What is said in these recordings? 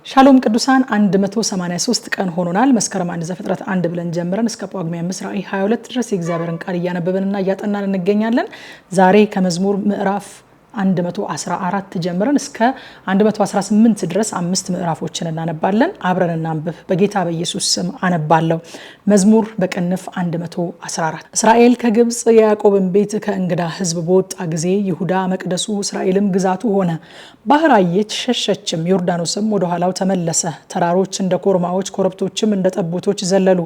ሻሎም ቅዱሳን 183 ቀን ሆኖናል። መስከረም 1 ዘፍጥረት 1 ብለን ጀምረን እስከ ጳጉሜ 5 ራዕይ 22 ድረስ የእግዚአብሔርን ቃል እያነበብንና እያጠናን እንገኛለን። ዛሬ ከመዝሙር ምዕራፍ 114 ጀምረን እስከ 118 ድረስ 5 ምዕራፎችን እናነባለን። አብረን እናንብብ። በጌታ በኢየሱስ ስም አነባለሁ። መዝሙር በቅንፍ 114 እስራኤል ከግብጽ የያዕቆብን ቤት ከእንግዳ ሕዝብ በወጣ ጊዜ ይሁዳ መቅደሱ እስራኤልም ግዛቱ ሆነ። ባህር አየች ሸሸችም፣ ዮርዳኖስም ወደ ኋላው ተመለሰ። ተራሮች እንደ ኮርማዎች ኮረብቶችም እንደ ጠቦቶች ዘለሉ።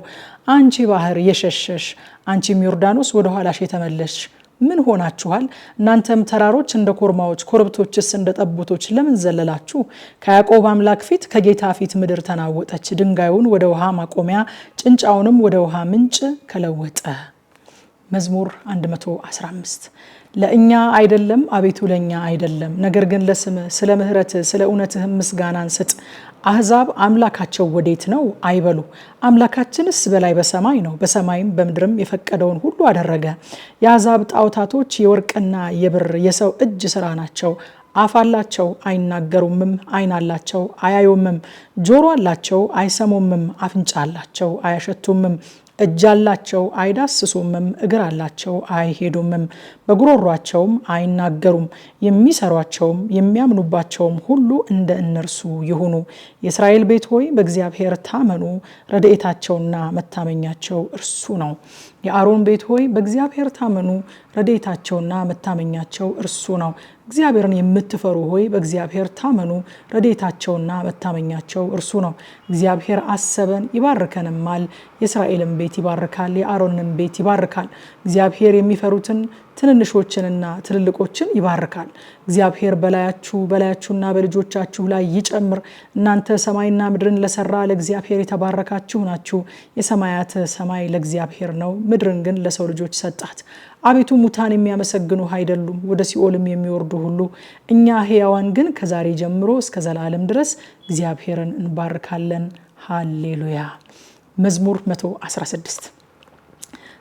አንቺ ባህር የሸሸሽ አንቺም ዮርዳኖስ ወደ ኋላሽ የተመለሽ ምን ሆናችኋል? እናንተም ተራሮች እንደ ኮርማዎች ኮረብቶችስ እንደ ጠቦቶች ለምን ዘለላችሁ? ከያዕቆብ አምላክ ፊት ከጌታ ፊት ምድር ተናወጠች። ድንጋዩን ወደ ውሃ ማቆሚያ ጭንጫውንም ወደ ውሃ ምንጭ ከለወጠ። መዝሙር 115 ለእኛ አይደለም አቤቱ ለእኛ አይደለም፣ ነገር ግን ለስምህ ስለ ምሕረትህ ስለ እውነትህም ምስጋናን ስጥ። አሕዛብ አምላካቸው ወዴት ነው አይበሉ፣ አምላካችንስ በላይ በሰማይ ነው። በሰማይም በምድርም የፈቀደውን ሁሉ አደረገ። የአሕዛብ ጣዖታቶች የወርቅና የብር የሰው እጅ ሥራ ናቸው። አፍ አላቸው አይናገሩምም፣ ዓይን አላቸው አያዩምም፣ ጆሮ አላቸው አይሰሙምም፣ አፍንጫ አላቸው አያሸቱምም፣ እጅ አላቸው አይዳስሱምም፣ እግር አላቸው አይሄዱምም፣ በጉሮሯቸውም አይናገሩም። የሚሰሯቸውም የሚያምኑባቸውም ሁሉ እንደ እነርሱ ይሁኑ። የእስራኤል ቤት ሆይ በእግዚአብሔር ታመኑ፣ ረድኤታቸውና መታመኛቸው እርሱ ነው። የአሮን ቤት ሆይ በእግዚአብሔር ታመኑ፣ ረድኤታቸውና መታመኛቸው እርሱ ነው። እግዚአብሔርን የምትፈሩ ሆይ በእግዚአብሔር ታመኑ፣ ረድኤታቸውና መታመኛቸው እርሱ ነው። እግዚአብሔር አሰበን ይባርከንማል፣ የእስራኤልን ቤት ይባርካል፣ የአሮንን ቤት ይባርካል። እግዚአብሔር የሚፈሩትን ትንንሾችንና ትልልቆችን ይባርካል። እግዚአብሔር በላያችሁና በልጆቻችሁ ላይ ይጨምር። እናንተ ሰማይና ምድርን ለሰራ ለእግዚአብሔር የተባረካችሁ ናችሁ። የሰማያት ሰማይ ለእግዚአብሔር ነው፣ ምድርን ግን ለሰው ልጆች ሰጣት። አቤቱ ሙታን የሚያመሰግኑ አይደሉም፣ ወደ ሲኦልም የሚወርዱ ሁሉ። እኛ ሕያዋን ግን ከዛሬ ጀምሮ እስከ ዘላለም ድረስ እግዚአብሔርን እንባርካለን። ሃሌሉያ። መዝሙር 116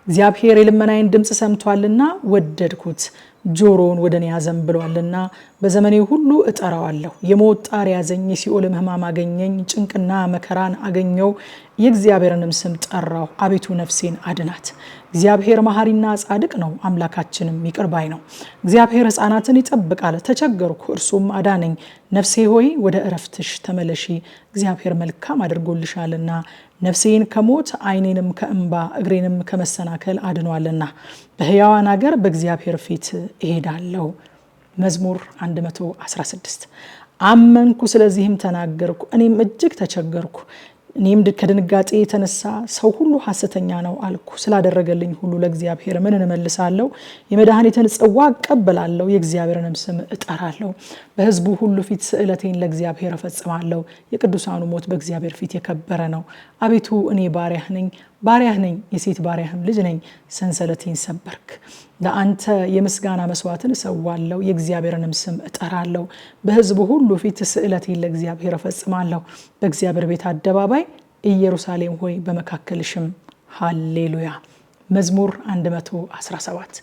እግዚአብሔር የልመናዬን ድምፅ ሰምቷልና ወደድኩት፣ ጆሮውን ወደ እኔ አዘንብሏልና በዘመኔ ሁሉ እጠራዋለሁ። የሞት ጣር ያዘኝ፣ የሲኦልም ሕማም አገኘኝ፣ ጭንቅና መከራን አገኘው። የእግዚአብሔርንም ስም ጠራው። አቤቱ ነፍሴን አድናት። እግዚአብሔር መሐሪና ጻድቅ ነው፣ አምላካችንም ይቅር ባይ ነው። እግዚአብሔር ሕፃናትን ይጠብቃል። ተቸገርኩ እርሱም አዳነኝ። ነፍሴ ሆይ ወደ እረፍትሽ ተመለሺ፣ እግዚአብሔር መልካም አድርጎልሻልና። ነፍሴን ከሞት ዓይኔንም ከእንባ እግሬንም ከመሰናከል አድኗልና። በሕያዋን አገር በእግዚአብሔር ፊት እሄዳለሁ። መዝሙር 116 አመንኩ፣ ስለዚህም ተናገርኩ፣ እኔም እጅግ ተቸገርኩ። እኔም ከድንጋጤ የተነሳ ሰው ሁሉ ሐሰተኛ ነው አልኩ። ስላደረገልኝ ሁሉ ለእግዚአብሔር ምን እንመልሳለሁ? የመድኃኒትን ጽዋ እቀበላለሁ፣ የእግዚአብሔርንም ስም እጠራለሁ። በሕዝቡ ሁሉ ፊት ስእለቴን ለእግዚአብሔር እፈጽማለሁ። የቅዱሳኑ ሞት በእግዚአብሔር ፊት የከበረ ነው። አቤቱ እኔ ባሪያህ ነኝ፣ የሴት ባሪያህም ልጅ ነኝ። ሰንሰለቴን ሰበርክ። ለአንተ የምስጋና መስዋዕትን እሰዋለሁ፣ የእግዚአብሔርንም ስም እጠራለሁ። በሕዝቡ ሁሉ ፊት ስእለቴን ለእግዚአብሔር እፈጽማለሁ። በእግዚአብሔር ቤት አደባባይ ኢየሩሳሌም ሆይ በመካከልሽም ሃሌሉያ። መዝሙር 117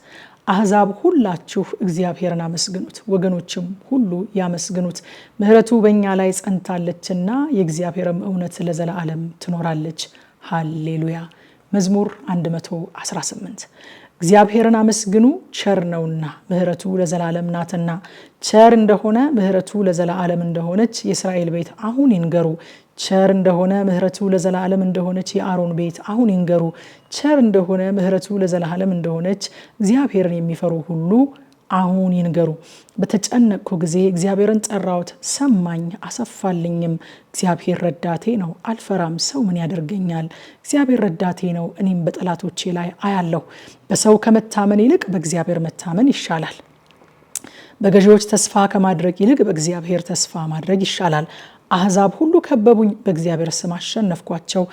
አሕዛብ ሁላችሁ እግዚአብሔርን አመስግኑት፣ ወገኖችም ሁሉ ያመስግኑት። ምሕረቱ በእኛ ላይ ጸንታለችና የእግዚአብሔርም እውነት ለዘላለም ትኖራለች። ሃሌሉያ። መዝሙር 118 እግዚአብሔርን አመስግኑ፣ ቸር ነውና ምሕረቱ ለዘላለም ናትና። ቸር እንደሆነ ምሕረቱ ለዘላለም እንደሆነች የእስራኤል ቤት አሁን ይንገሩ። ቸር እንደሆነ ምሕረቱ ለዘላለም እንደሆነች የአሮን ቤት አሁን ይንገሩ። ቸር እንደሆነ ምሕረቱ ለዘላለም እንደሆነች እግዚአብሔርን የሚፈሩ ሁሉ አሁን ይንገሩ። በተጨነቅኩ ጊዜ እግዚአብሔርን ጠራሁት፣ ሰማኝ አሰፋልኝም። እግዚአብሔር ረዳቴ ነው፣ አልፈራም። ሰው ምን ያደርገኛል? እግዚአብሔር ረዳቴ ነው፣ እኔም በጠላቶቼ ላይ አያለሁ። በሰው ከመታመን ይልቅ በእግዚአብሔር መታመን ይሻላል። በገዢዎች ተስፋ ከማድረግ ይልቅ በእግዚአብሔር ተስፋ ማድረግ ይሻላል። አሕዛብ ሁሉ ከበቡኝ፣ በእግዚአብሔር ስም አሸነፍኳቸው።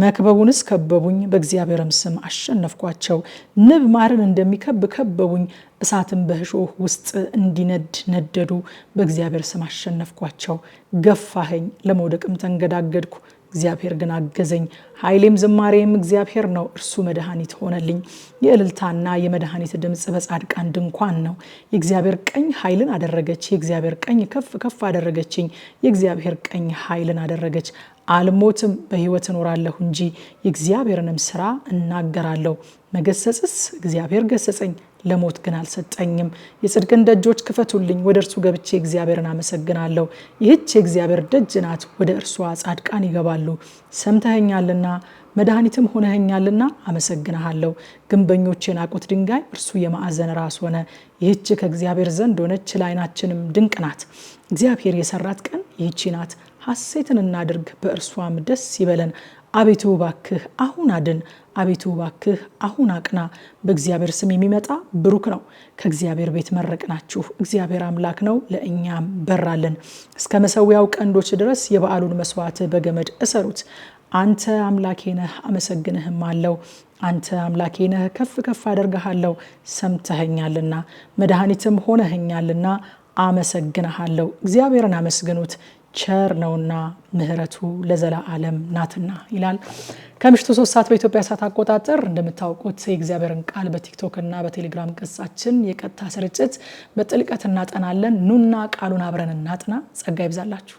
መክበቡንስ ከበቡኝ፣ በእግዚአብሔርም ስም አሸነፍኳቸው። ንብ ማርን እንደሚከብ ከበቡኝ፣ እሳትም በእሾህ ውስጥ እንዲነድ ነደዱ። በእግዚአብሔር ስም አሸነፍኳቸው። ገፋኸኝ፣ ለመውደቅም ተንገዳገድኩ። እግዚአብሔር ግን አገዘኝ። ኃይሌም ዝማሬም እግዚአብሔር ነው፣ እርሱ መድኃኒት ሆነልኝ። የእልልታና የመድኃኒት ድምፅ በጻድቃን ድንኳን ነው። የእግዚአብሔር ቀኝ ኃይልን አደረገች፣ የእግዚአብሔር ቀኝ ከፍ ከፍ አደረገችኝ። የእግዚአብሔር ቀኝ ኃይልን አደረገች። አልሞትም በሕይወት እኖራለሁ እንጂ የእግዚአብሔርንም ስራ እናገራለሁ። መገሰጽስ እግዚአብሔር ገሰጸኝ፣ ለሞት ግን አልሰጠኝም። የጽድቅን ደጆች ክፈቱልኝ፣ ወደ እርሱ ገብቼ እግዚአብሔርን አመሰግናለሁ። ይህች የእግዚአብሔር ደጅ ናት፣ ወደ እርሷ ጻድቃን ይገባሉ። ሰምተኸኛልና መድኃኒትም ሆነኸኛልና አመሰግንሃለሁ። ግንበኞች የናቁት ድንጋይ እርሱ የማዕዘን ራስ ሆነ። ይህች ከእግዚአብሔር ዘንድ ሆነች፣ ለዓይናችንም ድንቅ ናት። እግዚአብሔር የሰራት ቀን ይህቺ ናት። ሐሴትን እናድርግ፣ በእርሷም ደስ ይበለን። አቤቱ ባክህ አሁን አድን፣ አቤቱ ባክህ አሁን አቅና። በእግዚአብሔር ስም የሚመጣ ብሩክ ነው። ከእግዚአብሔር ቤት መረቅናችሁ። እግዚአብሔር አምላክ ነው፣ ለእኛም በራልን። እስከ መሰዊያው ቀንዶች ድረስ የበዓሉን መስዋዕት በገመድ እሰሩት። አንተ አምላኬ ነህ፣ አመሰግንህም አለው። አንተ አምላኬ ነህ፣ ከፍ ከፍ አደርግሃለሁ። ሰምተኸኛልና መድኃኒትም ሆነኸኛልና አመሰግንሃለሁ። እግዚአብሔርን አመስግኑት፣ ቸር ነውና ምሕረቱ ለዘላለም ናትና ይላል። ከምሽቱ 3 ሰዓት በኢትዮጵያ ሰዓት አቆጣጠር እንደምታውቁት የእግዚአብሔርን ቃል በቲክቶክ እና በቴሌግራም ገጻችን የቀጥታ ስርጭት በጥልቀት እናጠናለን። ኑና ቃሉን አብረን እናጥና። ጸጋ ይብዛላችሁ።